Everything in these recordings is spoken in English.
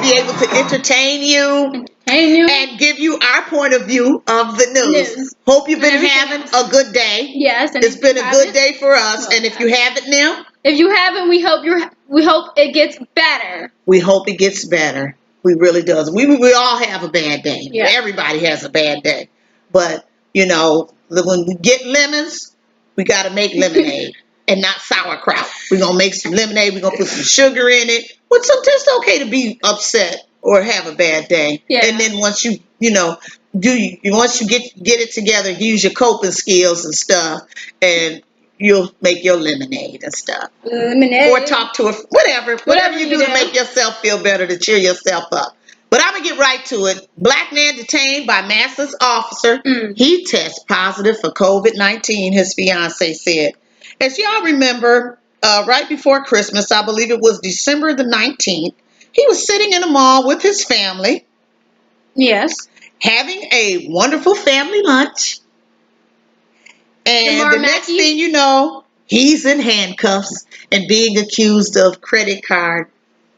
be able to entertain you and give you our point of view of the news. Hope you've been having a good day. Yes, and it's been a good day for us. And if you haven't now, if you haven't, we hope it gets better. We hope it gets better. We really does. We all have a bad day. Yeah. Everybody has a bad day. But you know, when we get lemons, we got to make lemonade. And not sauerkraut. We're going to make some lemonade. We're going to put some sugar in it. But sometimes it's okay to be upset or have a bad day. Yeah. And then once once you get it together, use your coping skills and stuff, and you'll make your lemonade and stuff. Lemonade. Or talk to whatever you do to make yourself feel better, to cheer yourself up. But I'm going to get right to it. Black man detained by Massa's officer. He tests positive for COVID-19, his fiance said. As y'all remember, right before Christmas, I believe it was December the 19th, he was sitting in a mall with his family. Yes. Having a wonderful family lunch. And the next thing you know, he's in handcuffs and being accused of credit card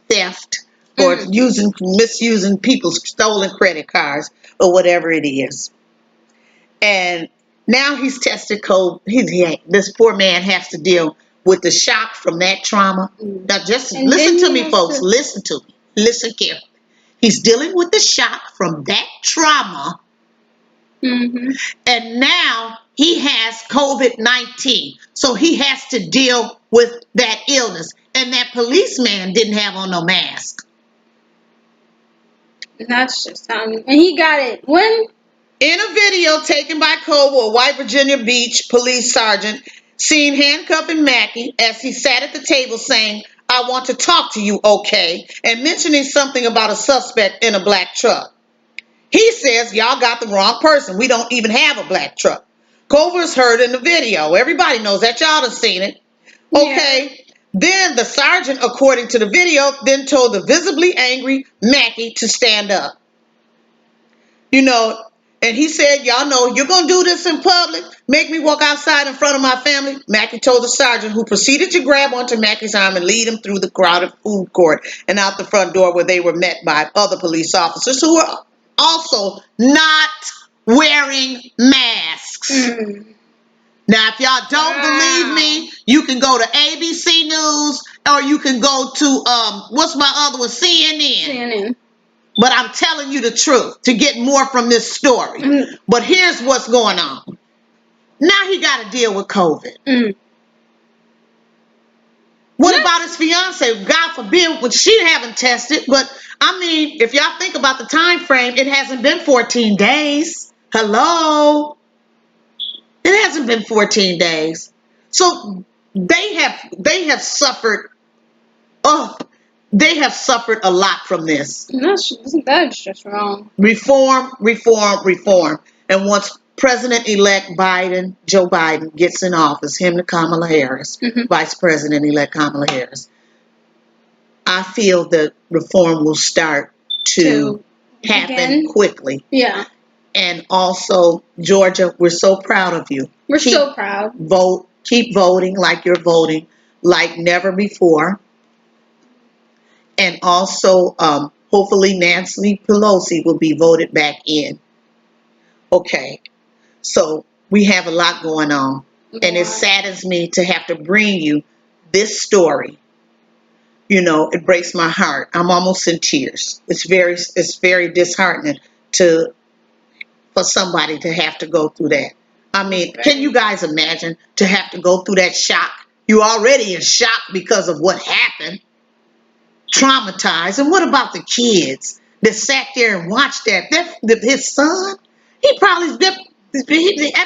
theft or misusing people's stolen credit cards or whatever it is. And now he's tested COVID. This poor man has to deal with the shock from that trauma. Now, just listen to me, folks. Listen to me. Listen carefully. He's dealing with the shock from that trauma. And now he has COVID-19. So he has to deal with that illness. And that policeman didn't have on no mask. That's just and he got it when? In a video taken by Cole, a white Virginia Beach police sergeant, seen handcuffing Mackey as he sat at the table saying, "I want to talk to you, okay?" and mentioning something about a suspect in a black truck. He says, "Y'all got the wrong person. We don't even have a black truck." Culver is heard in the video. Everybody knows that. Y'all have seen it. Okay. Yeah. Then the sergeant, according to the video, then told the visibly angry Mackey to stand up. And he said, "Y'all know you're going to do this in public, make me walk outside in front of my family." Mackey told the sergeant, who proceeded to grab onto Mackey's arm and lead him through the crowded food court and out the front door, where they were met by other police officers who were also not wearing masks. Now, if y'all don't believe me, you can go to ABC News, or you can go to, what's my other one, CNN. But I'm telling you the truth to get more from this story. But here's what's going on. Now he got to deal with COVID. What about his fiance? God forbid, which she haven't tested. But, I mean, if y'all think about the time frame, it hasn't been 14 days. Hello? It hasn't been 14 days. So they have suffered. They have suffered a lot from this. That's just wrong. Reform. And once President-elect Joe Biden, gets in office, him to Kamala Harris, Vice President-elect Kamala Harris, I feel that reform will start to happen quickly. Yeah. And also, Georgia, we're so proud of you. We're so proud. Keep voting like you're voting like never before. And also, hopefully Nancy Pelosi will be voted back in. Okay. So we have a lot going on. And it saddens me to have to bring you this story. It breaks my heart. I'm almost in tears. It's very disheartening for somebody to have to go through that. I mean, can you guys imagine to have to go through that shock? You're already in shock because of what happened. Traumatized. And what about the kids that sat there and watched that? His son, that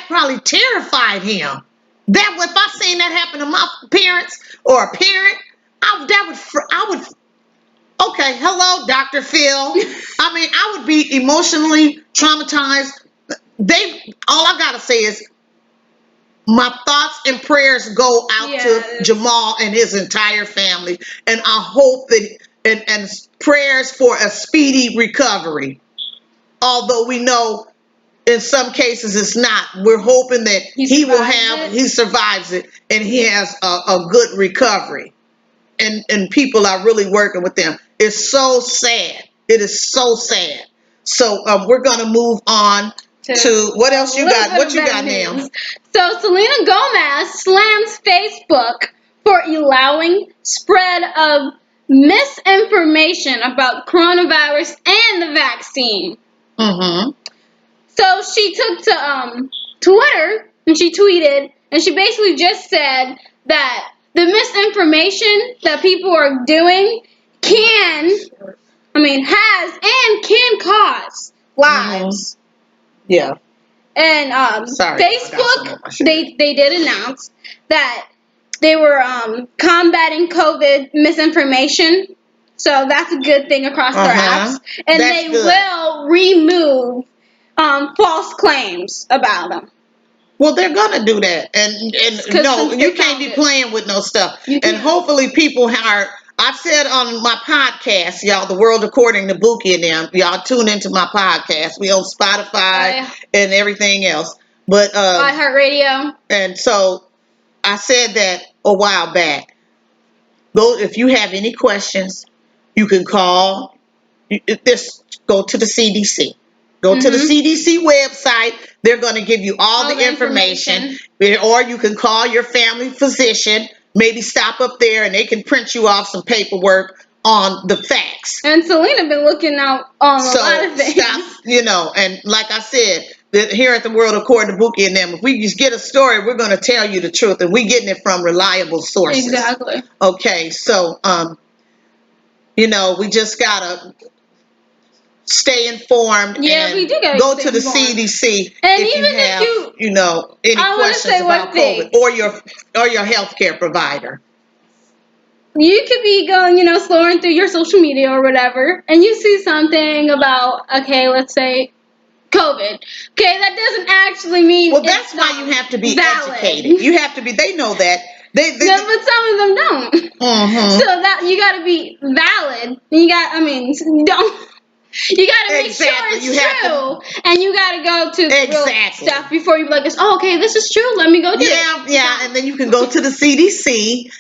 probably terrified him. If I seen that happen to my parents or a parent, I would. Okay, hello, Dr. Phil. I mean, I would be emotionally traumatized. All I gotta say is, my thoughts and prayers go out to Jamal and his entire family, and I hope that and prayers for a speedy recovery. Although we know in some cases it's not. We're hoping that he survives it and he has a good recovery. And people are really working with them. It's so sad It is so sad. So we're gonna move on to what else you got? What you got now? So Selena Gomez slams Facebook for allowing spread of misinformation about coronavirus and the vaccine. Mm-hmm. So she took to Twitter and she tweeted and she basically just said that the misinformation that people are doing has and can cause lives. Yeah. And Sorry, Facebook, they did announce that they were combating COVID misinformation. So that's a good thing across their apps. And That's they good. will remove false claims about them. Well, they're gonna do that, and no, you can't be playing with no stuff. And hopefully, people are. I said on my podcast, y'all, The World According to Buki and them, y'all tune into my podcast. We on Spotify and everything else, but iHeartRadio. And so I said that a while back. Go if you have any questions, you can call. Just go to the CDC. Go to the CDC website. They're going to give you all the information. Or you can call your family physician. Maybe stop up there and they can print you off some paperwork on the facts. And Selena been looking out on a lot of things. Stop, and like I said, here at the World According to Buki and them, if we just get a story, we're going to tell you the truth, and we're getting it from reliable sources. Exactly. Okay, so we just gotta stay informed. Yeah, and we do gotta go stay to the informed. CDC and if even you have, if you, any questions about COVID or your healthcare provider. You could be going, scrolling through your social media or whatever, and you see something about, okay, let's say COVID. Okay, that doesn't actually mean. Well, that's why you have to be educated. You have to be. They know that. They no, but some of them don't. So that you got to be valid. Don't. You gotta make sure it's true, and you gotta go to real stuff before you be like, "Oh, okay, this is true. Let me go do it." Yeah, and then you can go to the CDC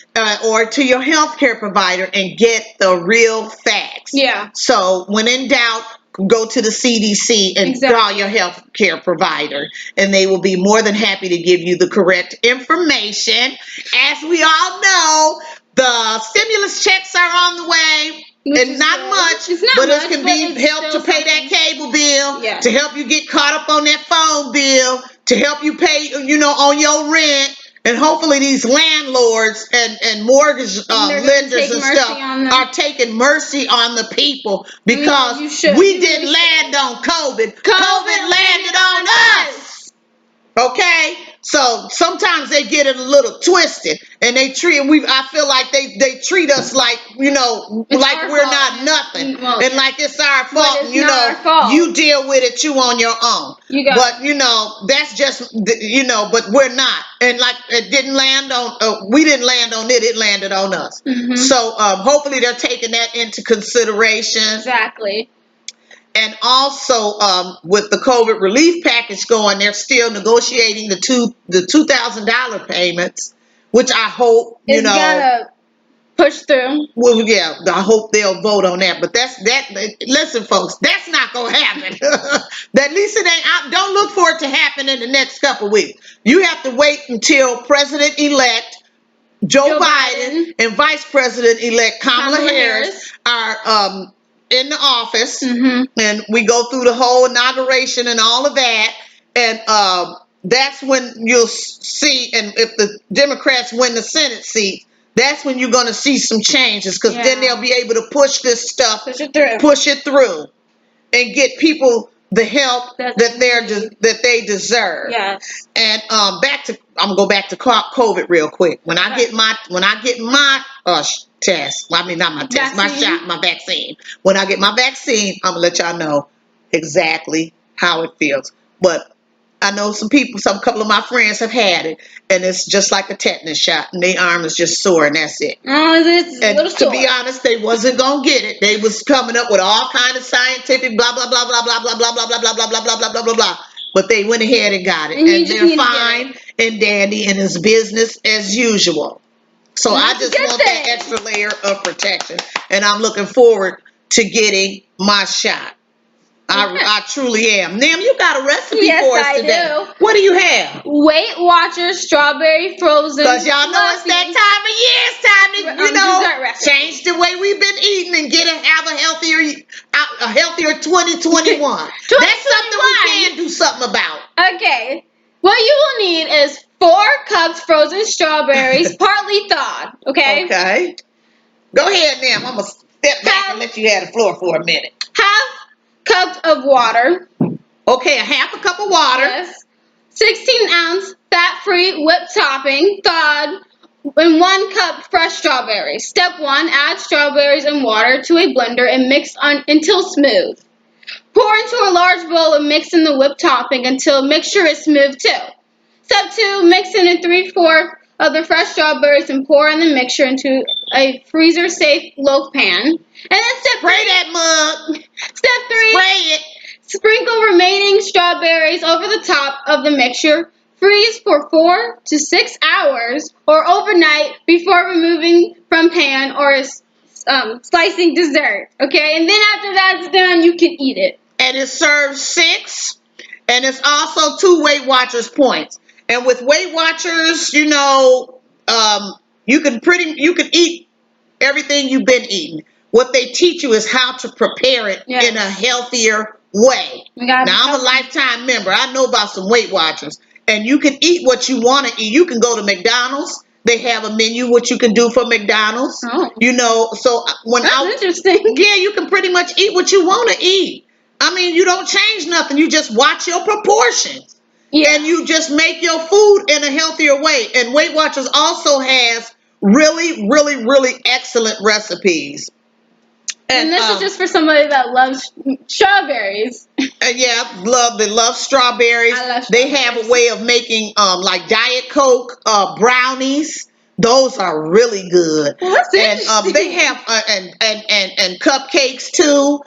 or to your healthcare provider and get the real facts. Yeah. So when in doubt, go to the CDC and call your healthcare provider, and they will be more than happy to give you the correct information. As we all know, the stimulus checks are on the way. And not much, but it can be help to pay that cable bill, to help you get caught up on that phone bill, to help you pay, on your rent. And hopefully these landlords and mortgage lenders and stuff are taking mercy on the people, because we didn't land on COVID. COVID landed on us. Okay? So sometimes they get it a little twisted, and I feel like they treat us like, like we're not nothing, and like it's our fault. And, you deal with it, you on your own. But that's just, but we're not. And like it didn't land on, we didn't land on it. It landed on us. So hopefully they're taking that into consideration. Exactly. And also, with the COVID relief package going, they're still negotiating the $2,000 payments, which I hope it's gonna push through. Well, yeah, I hope they'll vote on that. But listen, folks, that's not gonna happen. At least it ain't. Don't look for it to happen in the next couple of weeks. You have to wait until President-elect Joe Biden and Vice President-elect Kamala Harris are in the office, and we go through the whole inauguration and all of that, and that's when you'll see. And if the Democrats win the Senate seat, that's when you're going to see some changes, because then they'll be able to push this stuff, push it through, and get people the help that they deserve. Yes. And I'm gonna go back to COVID real quick. When I get my test, not my test, my shot, my vaccine. When I get my vaccine, I'm gonna let y'all know exactly how it feels. But I know a couple of my friends have had it, and it's just like a tetanus shot, and their arm is just sore, and that's it. And to be honest, they wasn't gonna get it. They was coming up with all kind of scientific blah blah blah blah blah blah blah blah blah blah blah blah blah blah blah blah blah. But they went ahead and got it, and they're fine and dandy, and it's business as usual. So I just want that extra layer of protection, and I'm looking forward to getting my shot. I truly am. Nam, you got a recipe Yes, for us I today. do. What do you have? Weight Watchers strawberry frozen. Because y'all know it's that time of year. It's time to, dessert recipe. change the way we've been eating and have a healthier 2021. That's something we can do something about. Okay. What you will need is 4 cups frozen strawberries, partly thawed. Okay. Okay. Go ahead, Nam. I'm going to step back and let you have the floor for a minute. Half cup of water. Okay, a half a cup of water. Yes. 16-ounce fat-free whipped topping, thawed, and 1 cup fresh strawberries. Step 1, add strawberries and water to a blender and mix until smooth. Pour into a large bowl and mix in the whipped topping until mixture is smooth too. Step 2, mix in 3/4 of the fresh strawberries and pour in the mixture into a freezer-safe loaf pan. And then spray that mug. Step 3, spray it. Sprinkle remaining strawberries over the top of the mixture. Freeze for 4 to 6 hours or overnight before removing from pan or slicing dessert. Okay, and then after that's done, you can eat it. And it serves 6, and it's also 2 Weight Watchers points. And with Weight Watchers, you can eat everything you've been eating. What they teach you is how to prepare it in a healthier way. Now, I'm a lifetime member. I know about some Weight Watchers. And you can eat what you want to eat. You can go to McDonald's. They have a menu what you can do for McDonald's. Oh. So that's interesting. Yeah, you can pretty much eat what you want to eat. I mean, you don't change nothing. You just watch your proportions. Yeah. And you just make your food in a healthier way. And Weight Watchers also has really, really, really excellent recipes. And this is just for somebody that loves strawberries. Yeah, they love strawberries. I love strawberries. They have a way of making like Diet Coke brownies. Those are really good. Well, that's interesting. They have and cupcakes too.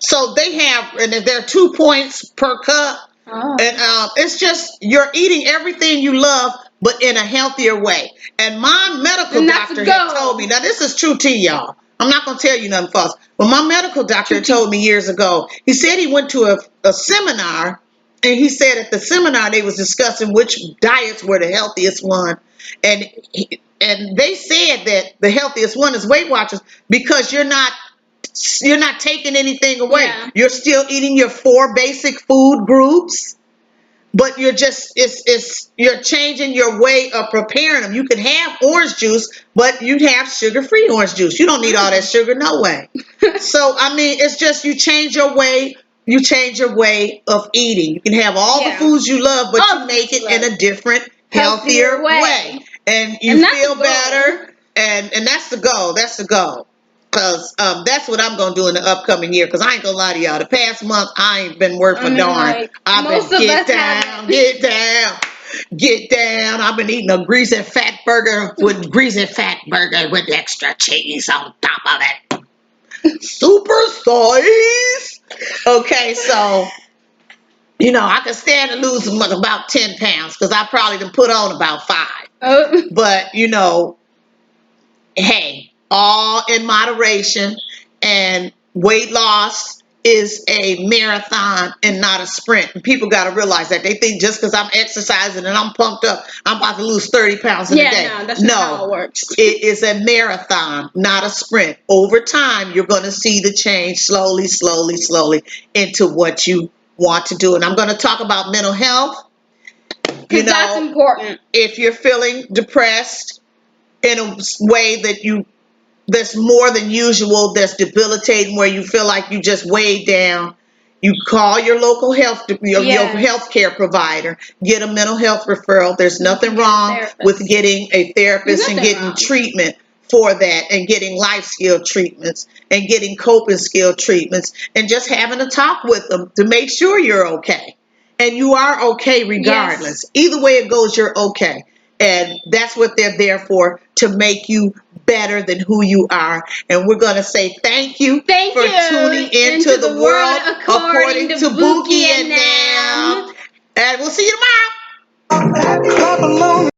So they have, and there are 2 points per cup. Oh. And it's just you're eating everything you love, but in a healthier way. And my medical doctor had told me, now this is true tea, y'all. I'm not going to tell you nothing false. But my medical doctor told me years ago, he said he went to a seminar, and he said at the seminar they was discussing which diets were the healthiest one. And they said that the healthiest one is Weight Watchers because you're not taking anything away. Yeah. You're still eating your 4 basic food groups. But you're you're changing your way of preparing them. You can have orange juice, but you have sugar-free orange juice. You don't need all that sugar, no way. So, I mean, it's just you change your way of eating. You can have all the foods you love, but you make it in a different, healthier way. And you feel better. And that's the goal. That's the goal. Because that's what I'm going to do in the upcoming year. Because I ain't going to lie to y'all. The past month, I ain't been worth a darn. I've been get down. I've been eating a greasy fat burger with extra cheese on top of it. Super size. Okay, so, I can stand to lose about 10 pounds. Because I probably done put on about 5. But, hey. All in moderation, and weight loss is a marathon and not a sprint. And people got to realize that. They think just because I'm exercising and I'm pumped up, I'm about to lose 30 pounds in a day. No, that's not how it works. It is a marathon, not a sprint. Over time, you're going to see the change slowly into what you want to do. And I'm going to talk about mental health. Because that's important. If you're feeling depressed in a way that's more than usual, that's debilitating, where you feel like you just weighed down, you call your local health care provider, get a mental health referral. There's nothing wrong with getting a therapist and getting treatment for that, and getting life skill treatments and getting coping skill treatments, and just having a talk with them to make sure you're okay. And you are okay regardless. Yes. Either way it goes, you're okay. And that's what they're there for, to make you better than who you are. And we're going to say thank you for tuning into the world according to Buki and Nam. And we'll see you tomorrow.